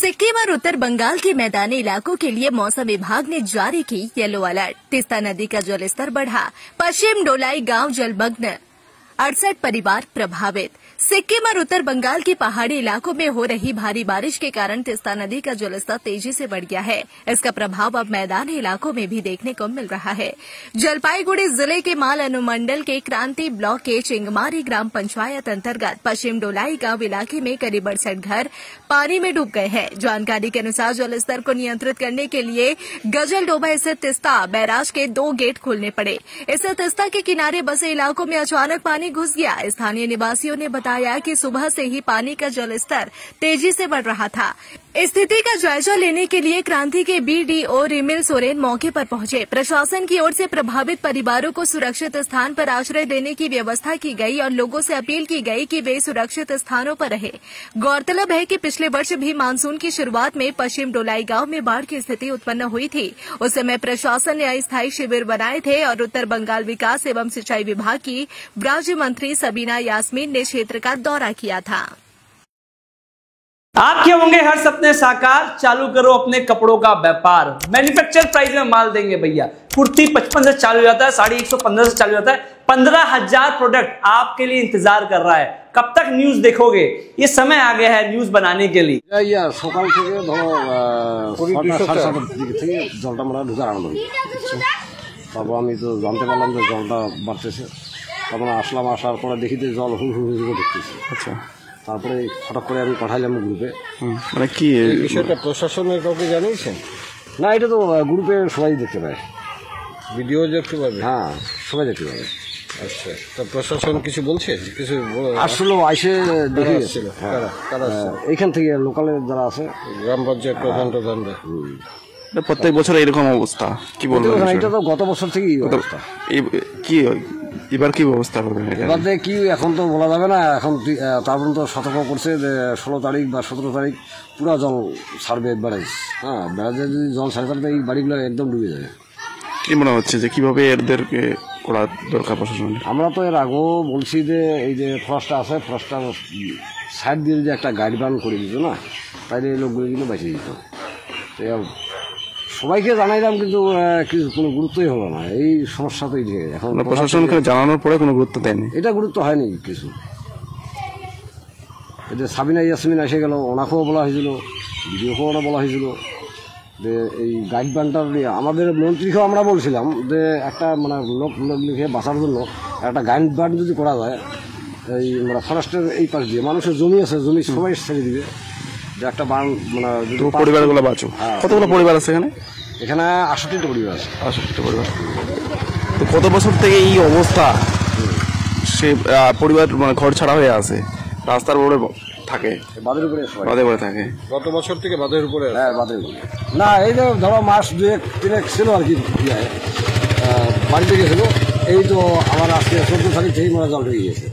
सिक्किम और उत्तर बंगाल के मैदानी इलाकों के लिए मौसम विभाग ने जारी की येलो अलर्ट। तीस्ता नदी का जलस्तर बढ़ा, पश्चिम डोलाई गांव जलमग्न, 68 परिवार प्रभावित। सिक्किम और उत्तर बंगाल के पहाड़ी इलाकों में हो रही भारी बारिश के कारण तीस्ता नदी का जलस्तर तेजी से बढ़ गया है। इसका प्रभाव अब मैदानी इलाकों में भी देखने को मिल रहा है। जलपाईगुड़ी जिले के माल अनुमंडल के क्रांति ब्लॉक के चिंगमारी ग्राम पंचायत अंतर्गत पश्चिम डोलाई गांव इलाके में करीब 68 घर पानी में डूब गए हैं। जानकारी के अनुसार जलस्तर को नियंत्रित करने के लिए गजलडोबा स्थित तीस्ता बैराज के 2 गेट खोलने पड़े। इससे तीस्ता के किनारे बसे इलाकों में अचानक पानी घुस गया। स्थानीय निवासियों ने बताया कि सुबह से ही पानी का जलस्तर तेजी से बढ़ रहा था। स्थिति का जायजा लेने के लिए क्रांति के बीडीओ रिमिल सोरेन मौके पर पहुंचे। प्रशासन की ओर से प्रभावित परिवारों को सुरक्षित स्थान पर आश्रय देने की व्यवस्था की गई और लोगों से अपील की गई कि वे सुरक्षित स्थानों पर रहे। गौरतलब है कि पिछले वर्ष भी मानसून की शुरुआत में पश्चिम डोलाई गांव में बाढ़ की स्थिति उत्पन्न हुई थी। उस समय प्रशासन ने अस्थायी शिविर बनाए थे और उत्तर बंगाल विकास एवं सिंचाई विभाग की राज्य मंत्री सबीना यास्मीन ने क्षेत्र का दौरा किया था। आपके होंगे हर सपने साकार, चालू करो अपने कपड़ों का व्यापार। मैन्युफैक्चर प्राइस में माल देंगे भैया। कुर्ती 55 से चालू हो जाता है, साड़ी 115 से चालू हो जाता है। 15,000 प्रोडक्ट आपके लिए इंतजार कर रहा है। कब तक न्यूज देखोगे? ये समय आ गया है न्यूज बनाने के लिए। সকাল থেকে ধরো 7:30 দিকে থেকে জলটা আমরা ঢুকার আরম্ভ করি। তারপর আমি তো জানতে পারলাম যে জলটা বাড়তেছে। তখন আসলাম, আসার পরে দেখি যে জল হুড় হুড় হুড় ঢুকতেছে। আচ্ছা, তারপরে হঠাৎ করে আমি পাঠাইলাম গ্রুপে। মানে কি বিষয়টা প্রশাসনের কাউকে জানিয়েছেন? না, এটা তো গ্রুপে সবাই দেখতে পায়, ভিডিও দেখতে পাবে। হ্যাঁ, সবাই দেখতে পাবে। আচ্ছা, তো প্রশাসন কিছু বলছে? কিছু আসলে আইসে দেখে গেছিল। এইখান থেকে লোকালের যারা আছে, গ্রাম পঞ্চায়েত প্রধানরা। প্রত্যেক বছর এরকম অবস্থা, কি বলবো? এটা তো গত বছর থেকেই অবস্থা। কি এবার কি ব্যবস্থা করবেন? এবার কি এখন তো বলা যাবে না। এখন তার পর্যন্ত সতর্ক করছে যে 16 তারিখ বা 17 তারিখ পুরো জল ছাড়বে ব্যারাজ। হ্যাঁ, ব্যারাজে যদি জল ছাড়ে তাহলে এই বাড়িগুলো একদম ডুবে যাবে। কি মনে হচ্ছে যে কিভাবে এদেরকে করা দরকার প্রশাসন? আমরা তো এর আগেও বলছি যে এই যে ফরেস্টটা আছে, ফরেস্টটার সাইড দিয়ে যে একটা গাইড বান করে দিত না, তাইলে এই লোকগুলো কিন্তু বেঁচে দিত। সবাইকে জানাইলাম কিন্তু কোনো গুরুত্বই হলো না। এই সমস্যা তো এখন প্রশাসনকে জানানোর পরে কোনো গুরুত্ব দেয়নি। এটা গুরুত্ব হয়নি কিছু। এই যে সাবিনা ইয়াসমিন এসে গেল, ওনাকেও বলা হয়েছিল, ভিডিওকেও ওরা বলা হয়েছিল যে এই গাইড বানটা আমাদের মন্ত্রীকেও আমরা বলছিলাম যে একটা মানে লোক লিখে বাঁচার জন্য একটা গাইড বান যদি করা যায়, এই মানে ফরেস্টের এই পাশ দিয়ে মানুষের জমি আছে, জমি সবাই ছেড়ে দিবে যে একটা বান মানে পরিবারগুলো বাঁচো। কতগুলো পরিবার আছে এখানে? এখানে 68টা পরিবার আছে। 68টা পরিবার। তো কত বছর থেকে এই অবস্থা? সে পরিবার মানে ঘর ছাড়া হয়ে আছে, রাস্তার উপরে থাকে, বাঁধের উপরে থাকে। গত বছর থেকে বাঁধের উপরে? হ্যাঁ, বাঁধের উপরে। না, এই যে ধরো মাস 2-3 ছিল আর কি, বাড়িতে গেছিল। এই তো আমার আজকে 14 তারিখ থেকেই জল ঢুকে গিয়েছে।